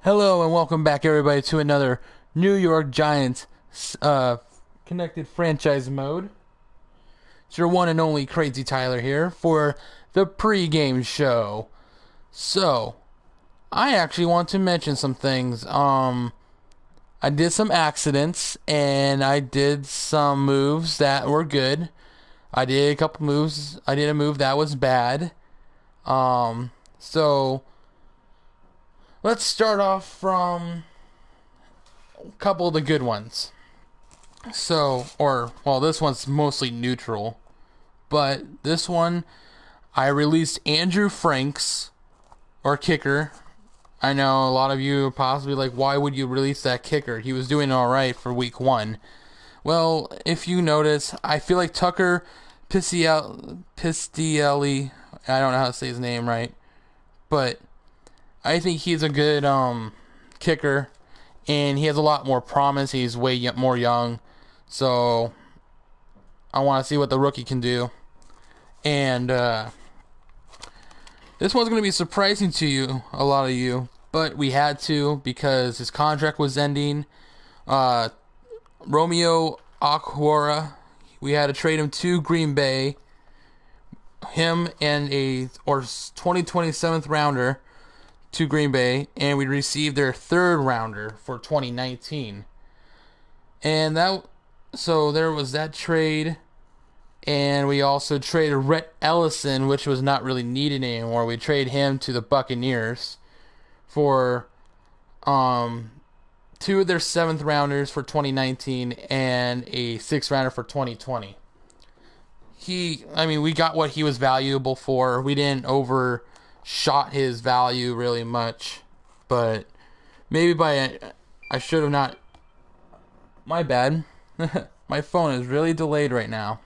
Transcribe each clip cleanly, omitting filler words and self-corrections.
Hello and welcome back, everybody, to another New York Giants connected franchise mode. It's your one and only Crazy Tyler here for the pregame show. So, I actually want to mention some things. I did some accidents and I did some moves that were good. I did a couple moves. I did a move that was bad. So let's start off from a couple of the good ones. This one's mostly neutral, but this one, I released Andrew Franks, or kicker. I know a lot of you are possibly like, why would you release that kicker? He was doing alright for week one. Well, if you notice, I feel like Tucker Pistielli, I don't know how to say his name right, but I think he's a good kicker, and he has a lot more promise. He's way more young, so I want to see what the rookie can do. And this one's going to be surprising to you, a lot of you, but we had to because his contract was ending. Romeo Aquara, we had to trade him to Green Bay. Him and a 2027th rounder to Green Bay, and we received their third rounder for 2019. And so there was that trade, and we also traded Rhett Ellison, which was not really needed anymore. We traded him to the Buccaneers for two of their seventh rounders for 2019 and a sixth rounder for 2020. We got what he was valuable for. We didn't overshot his value really much, but maybe I should have not. My bad. My phone is really delayed right now.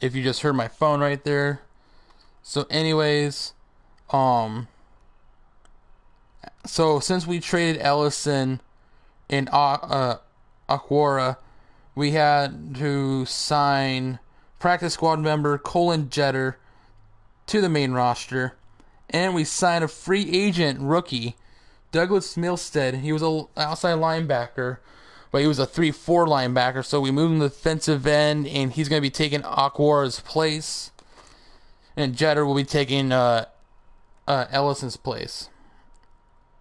If you just heard my phone right there. So anyways, so since we traded Ellison and Aquara, we had to sign practice squad member Colin Jeter to the main roster, and we signed a free agent rookie, Douglas Milstead. He was an outside linebacker, but he was a 3-4 linebacker, so we moved him to the defensive end, and he's going to be taking Aquara's place, and Jeter will be taking Ellison's place.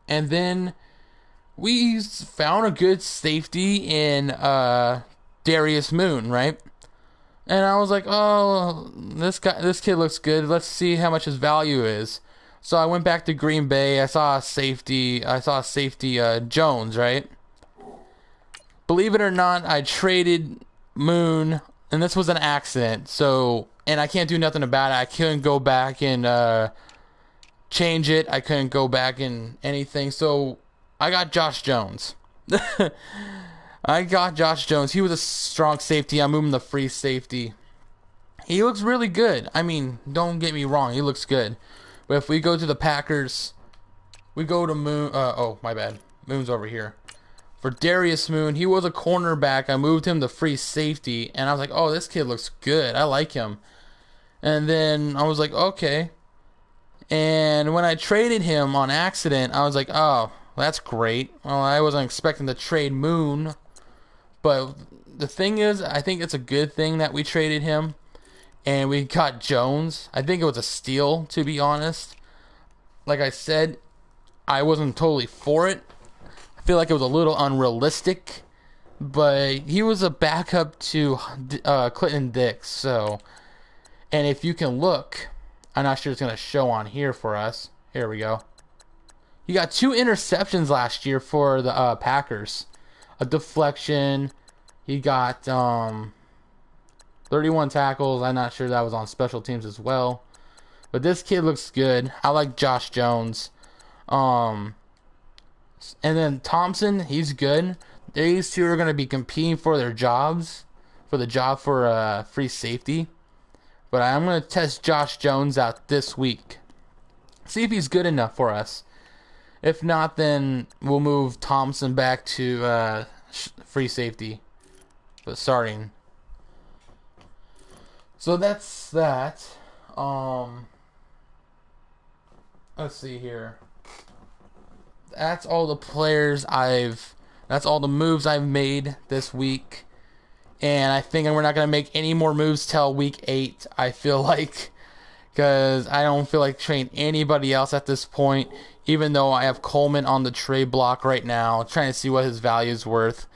And then we found a good safety in Darius Moon, right? And I was like, oh, this kid looks good. Let's see how much his value is. So I went back to Green Bay. I saw a safety Jones, right? Believe it or not, I traded Moon, and this was an accident. So, and I can't do nothing about it. I couldn't go back and change it. I couldn't go back and anything. So I got Josh Jones. I got Josh Jones. He was a strong safety. I moved him to free safety. He looks really good. I mean, don't get me wrong. He looks good. But if we go to the Packers, we go to Moon. My bad. Moon's over here. For Darius Moon, he was a cornerback. I moved him to free safety. And I was like, oh, this kid looks good. I like him. And then I was like, okay. And when I traded him on accident, I was like, oh, that's great. Well, I wasn't expecting to trade Moon. But the thing is, I think it's a good thing that we traded him and we got Jones. I think it was a steal, to be honest. Like I said, I wasn't totally for it. I feel like it was a little unrealistic, but he was a backup to Clinton Dix. So, and if you can look, I'm not sure it's going to show on here for us. Here we go. He got 2 interceptions last year for the Packers. A deflection. He got 31 tackles. I'm not sure that was on special teams as well. But this kid looks good. I like Josh Jones. And then Thompson, he's good. These two are going to be competing for their jobs. For the job for free safety. But I'm going to test Josh Jones out this week. See if he's good enough for us. If not, then we'll move Thompson back to free safety. But starting. So that's that. Let's see here. that's all the players that's all the moves I've made this week. And I think we're not going to make any more moves till week 8, I feel like. Because I don't feel like trading anybody else at this point. Even though I have Coleman on the trade block right now, trying to see what his value is worth.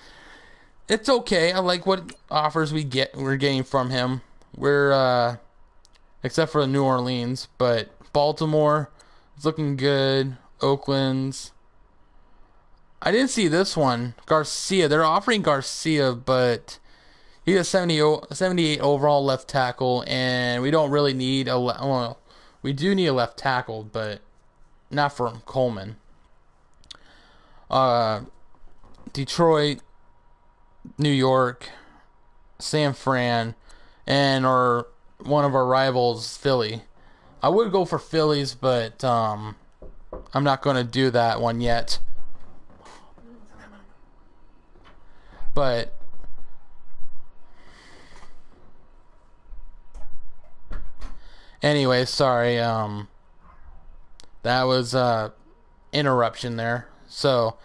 It's okay. I like what offers we're getting from him. We're except for New Orleans, but Baltimore is looking good. Oakland's. I didn't see this one. Garcia. They're offering Garcia, but he's a 78 overall left tackle, and we don't really need well, we do need a left tackle, but not for Coleman. Detroit, New York, San Fran, and one of our rivals, Philly. I would go for Phillies, but I'm not going to do that one yet. But anyway, sorry. That was interruption there. So,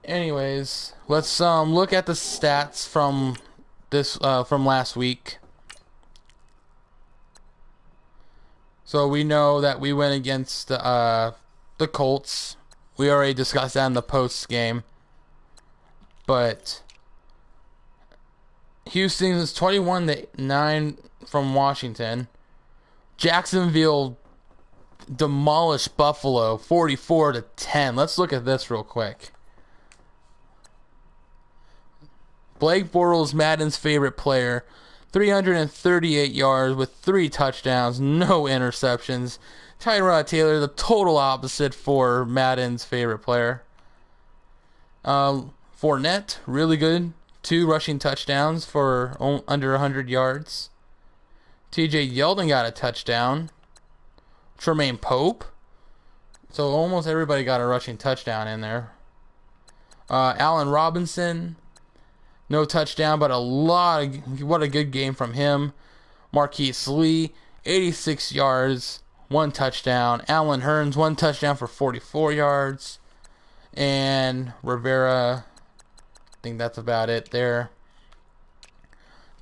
anyways, let's look at the stats from from last week. So we know that we went against the Colts. We already discussed that in the post game. But Houston is 21-9 from Washington. Jacksonville demolished Buffalo 44-10. Let's look at this real quick. Blake Bortles, Madden's favorite player, 338 yards with 3 touchdowns, no interceptions. Tyrod Taylor, the total opposite for Madden's favorite player. Fournette, really good. 2 rushing touchdowns for under 100 yards. TJ Yeldon got a touchdown. Tremaine Pope. So almost everybody got a rushing touchdown in there. Allen Robinson, no touchdown, but what a good game from him. Marquise Lee, 86 yards, 1 touchdown. Allen Hurns, 1 touchdown for 44 yards. And Rivera, I think that's about it there.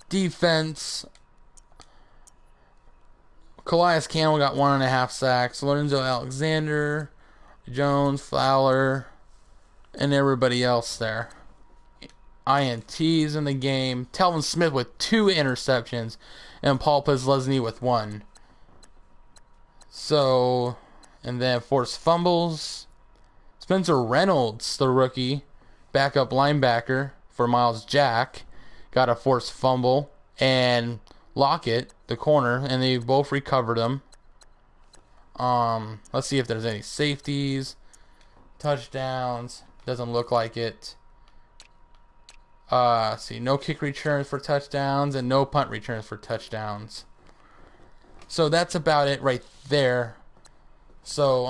Defense, Calais Campbell got 1.5 sacks. Lorenzo Alexander, Jones, Fowler, and everybody else there. INTs in the game. Telvin Smith with 2 interceptions, and Paul Posluszny with 1. So, and then forced fumbles. Spencer Reynolds, the rookie, backup linebacker for Miles Jack, got a forced fumble, and Lockett, the corner, and they both recovered them. Let's see if there's any safeties, touchdowns. Doesn't look like it. See, no kick returns for touchdowns and no punt returns for touchdowns. So that's about it right there. So,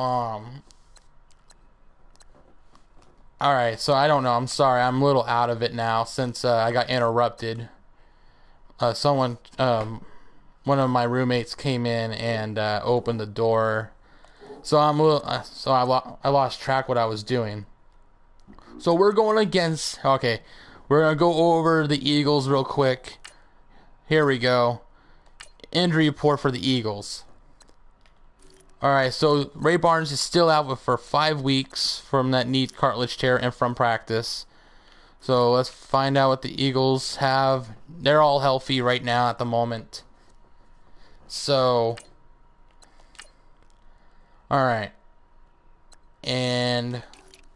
alright, so I don't know. I'm sorry. I'm a little out of it now since I got interrupted. One of my roommates came in and opened the door. So I lost track what I was doing. So we're going against, okay, we're going to go over the Eagles real quick. Here we go. Injury report for the Eagles. Alright, so Ray Barnes is still out for 5 weeks from that knee cartilage tear and from practice. So let's find out what the Eagles have. They're all healthy right now at the moment. So, alright. And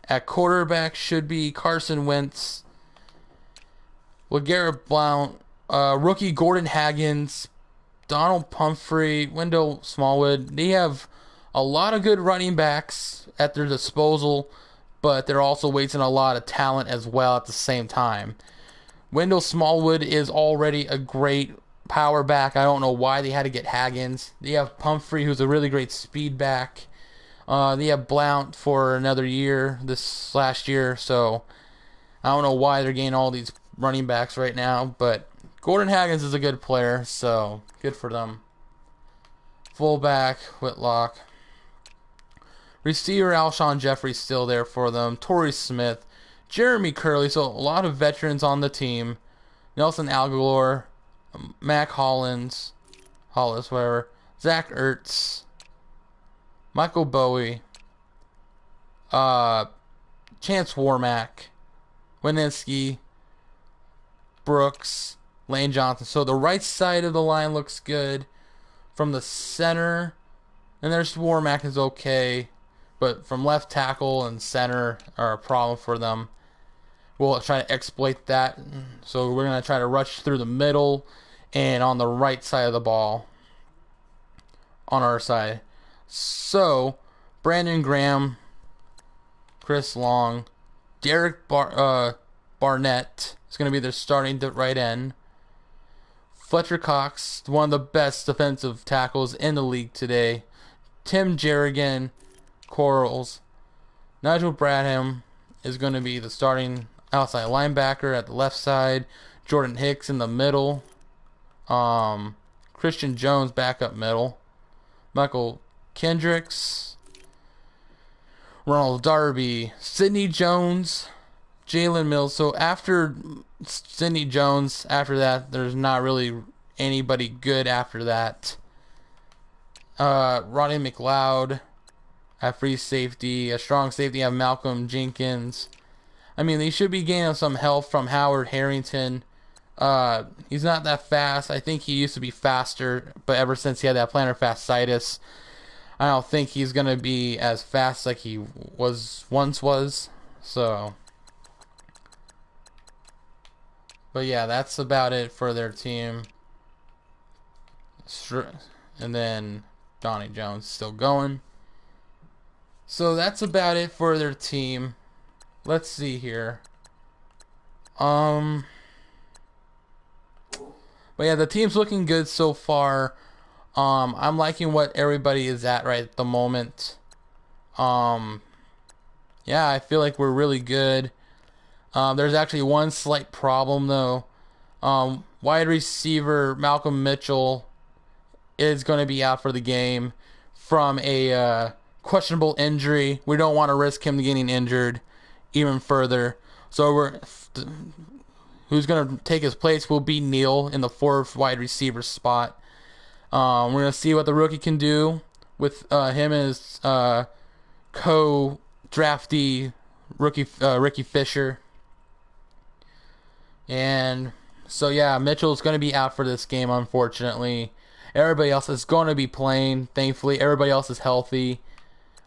at quarterback should be Carson Wentz, LeGarrette Blount, rookie Gordon Haggins, Donald Pumphrey, Wendell Smallwood. They have a lot of good running backs at their disposal, but they're also wasting a lot of talent as well at the same time. Wendell Smallwood is already a great power back. I don't know why they had to get Haggins. They have Pumphrey, who's a really great speed back. They have Blount for another year, this last year, so I don't know why they're getting all these running backs right now, but Gordon Haggins is a good player, so good for them. Fullback, Whitlock. Receiver Alshon Jeffrey's still there for them. Torrey Smith, Jeremy Curley, so a lot of veterans on the team. Nelson Aguilar, Mac Hollis, whatever. Zach Ertz, Michael Bowie, Chance Warmack, Wininski, Brooks, Lane Johnson. So the right side of the line looks good. From the center, and there's Warmack is okay, but from left tackle and center are a problem for them. We'll try to exploit that. So we're going to try to rush through the middle and on the right side of the ball on our side. So Brandon Graham, Chris Long, Derek Barnett is going to be their starting right end. Fletcher Cox, one of the best defensive tackles in the league today. Tim Jerrigan, Corals. Nigel Bradham is going to be the starting outside linebacker at the left side. Jordan Hicks in the middle. Christian Jones back up middle. Michael Kendricks. Ronald Darby. Sidney Jones. Jalen Mills. So after Sidney Jones, after that, there's not really anybody good after that. Rodney McLeod at free safety. A strong safety at Malcolm Jenkins. I mean, they should be gaining some help from Howard Harrington. He's not that fast. I think he used to be faster, but ever since he had that plantar fasciitis, I don't think he's going to be as fast like he once was. So, but yeah, that's about it for their team. And then Donnie Jones still going. So that's about it for their team. Let's see here. But yeah, the team's looking good so far. I'm liking what everybody is at right at the moment. Yeah, I feel like we're really good. There's actually one slight problem though. Wide receiver Malcolm Mitchell is going to be out for the game from a questionable injury. We don't want to risk him getting injured even further. So who's going to take his place will be Neal in the fourth wide receiver spot. We're going to see what the rookie can do with him and his co-draftee rookie Ricky Fisher. And so yeah, Mitchell's going to be out for this game, unfortunately. Everybody else is going to be playing, thankfully. Everybody else is healthy.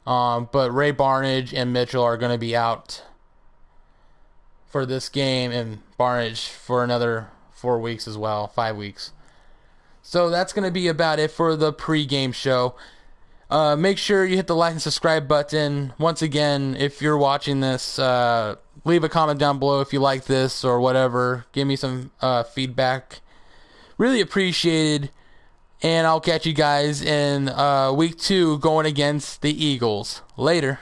But Ray Barnage and Mitchell are going to be out for this game, and Barnage for another 4 weeks as well, 5 weeks. So that's going to be about it for the pre-game show. Make sure you hit the like and subscribe button. Once again, if you're watching this, leave a comment down below if you like this or whatever. Give me some feedback. Really appreciated. And I'll catch you guys in week 2 going against the Eagles. Later.